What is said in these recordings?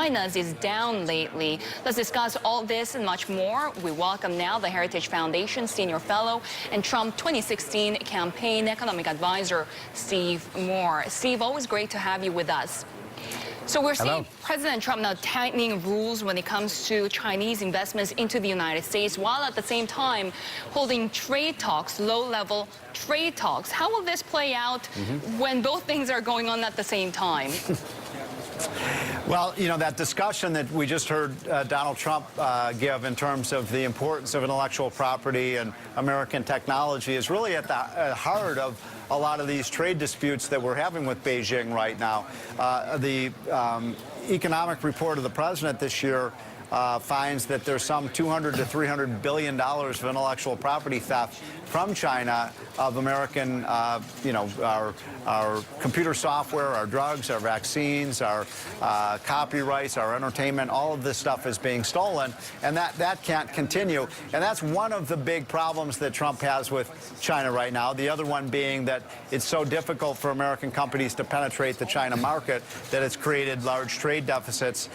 China's is down lately. Let's discuss all this and much more. We welcome now the Heritage Foundation Senior Fellow and Trump 2016 Campaign Economic Advisor, Steve Moore. Steve, always great to have you with us. So we're seeing President Trump now tightening rules when it comes to Chinese investments into the United States, while at the same time holding trade talks, low-level trade talks. How will this play out when both things are going on at the same time? Well, you know, that discussion that we just heard Donald Trump give in terms of the importance of intellectual property and American technology is really at the heart of a lot of these trade disputes that we're having with Beijing right now. The economic report of the president this year finds that there's some $200 to $300 billion of intellectual property theft from China of American, our computer software, our drugs, our vaccines, our copyrights, our entertainment. All of this stuff is being stolen, and that can't continue. And that's one of the big problems that Trump has with China right now. The other one being that it's so difficult for American companies to penetrate the China market that it's created large trade deficits.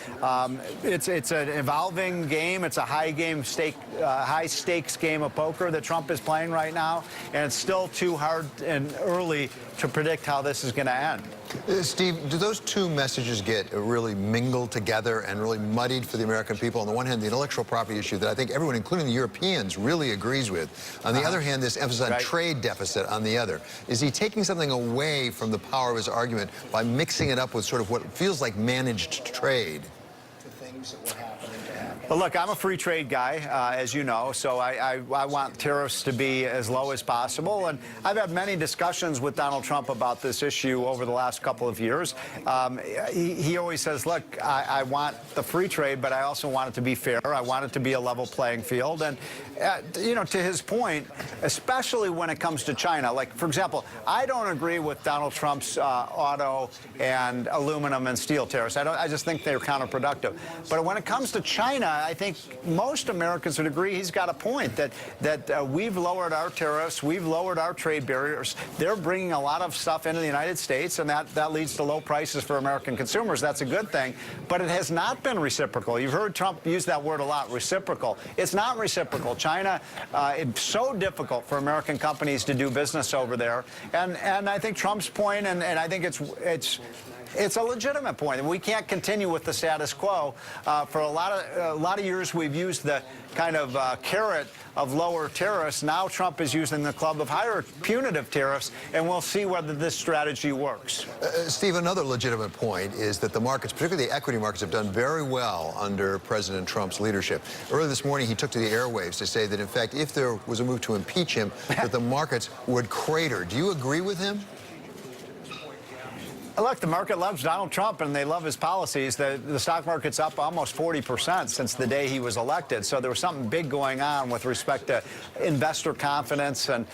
It's an evolving game. It's a high stakes game of poker that Trump is playing right now, and it's still too hard and early to predict how this is going to end. Steve, do those two messages get really mingled together and really muddied for the American people? On the one hand, the intellectual property issue that I think everyone, including the Europeans, really agrees with. On the other hand, this emphasis on trade deficit on the other. Is he taking something away from the power of his argument by mixing it up with sort of what feels like managed trade? The things that were happening to happen. Well, look, I'm a free trade guy, as you know, so I want tariffs to be as low as possible. And I've had many discussions with Donald Trump about this issue over the last couple of years. He always says, look, I want the free trade, but I also want it to be fair. I want it to be a level playing field. And, you know, to his point, especially when it comes to China, like, for example, I don't agree with Donald Trump's auto and aluminum and steel tariffs. I just think they're counterproductive. But when it comes to China, I think most Americans would agree he's got a point that we've lowered our tariffs, we've lowered our trade barriers. They're bringing a lot of stuff into the United States, and that leads to low prices for American consumers. That's a good thing. But it has not been reciprocal. You've heard Trump use that word a lot, reciprocal. It's not reciprocal. China, it's so difficult for American companies to do business over there. And I think Trump's point, and I think it's a legitimate point. We can't continue with the status quo. For a lot of years, we've used the kind of carrot of lower tariffs. Now Trump is using the club of higher punitive tariffs, and we'll see whether this strategy works. Steve, another legitimate point is that the markets, particularly the equity markets, have done very well under President Trump's leadership. Earlier this morning, he took to the airwaves to say that, in fact, if there was a move to impeach him, that the markets would crater. Do you agree with him? Look, the market loves Donald Trump, and they love his policies. The stock market's up almost 40% since the day he was elected. So there was something big going on with respect to investor confidence and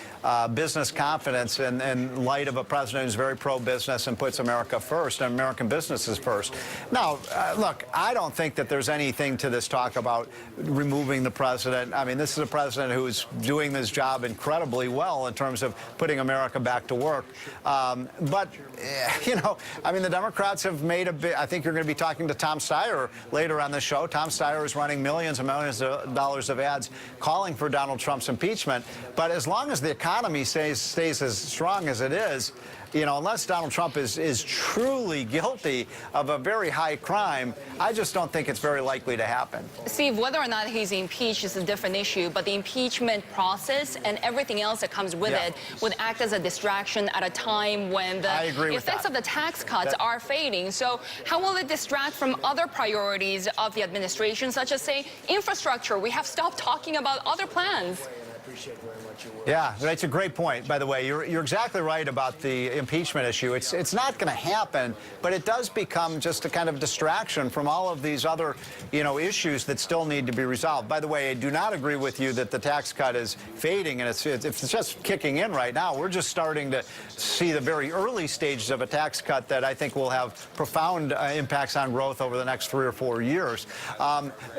business confidence in light of a president who's very pro-business and puts America first and American businesses first. Now, look, I don't think that there's anything to this talk about removing the president. I mean, this is a president who's doing this job incredibly well in terms of putting America back to work. But, you know, I mean, the Democrats have made a bit. I think you're going to be talking to Tom Steyer later on the show. Tom Steyer is running millions and millions of dollars of ads calling for Donald Trump's impeachment. But as long as the economy stays as strong as it is, you know, unless Donald Trump is truly guilty of a very high crime, I just don't think it's very likely to happen. Steve, whether or not he's impeached is a different issue, but the impeachment process and everything else that comes with it would act as a distraction at a time when the effects of the tax cuts are fading. So how will it distract from other priorities of the administration, such as, say, infrastructure? We have stopped talking about other plans. Appreciate very much your work. Yeah, that's a great point, by the way. You're exactly right about the impeachment issue. It's not going to happen, but it does become just a kind of distraction from all of these other, you know, issues that still need to be resolved. By the way, I do not agree with you that the tax cut is fading and it's just kicking in right now. We're just starting to see the very early stages of a tax cut that I think will have profound impacts on growth over the next 3 or 4 years.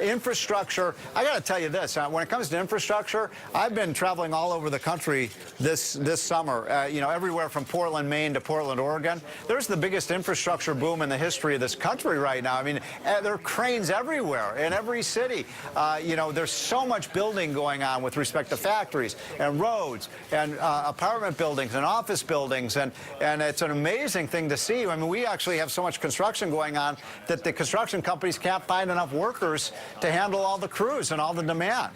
Infrastructure, I got to tell you this, when it comes to infrastructure, I've I've been traveling all over the country this summer, you know, everywhere from Portland, Maine to Portland, Oregon. There's the biggest infrastructure boom in the history of this country right now. I mean, there are cranes everywhere in every city. You know, there's so much building going on with respect to factories and roads and apartment buildings and office buildings, and it's an amazing thing to see. I mean, we actually have so much construction going on that the construction companies can't find enough workers to handle all the crews and all the demand.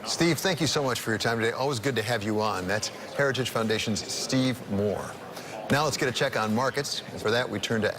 Steve, thank you so much for your time today. Always good to have you on. That's Heritage Foundation's Steve Moore. Now let's get a check on markets. And for that, we turn to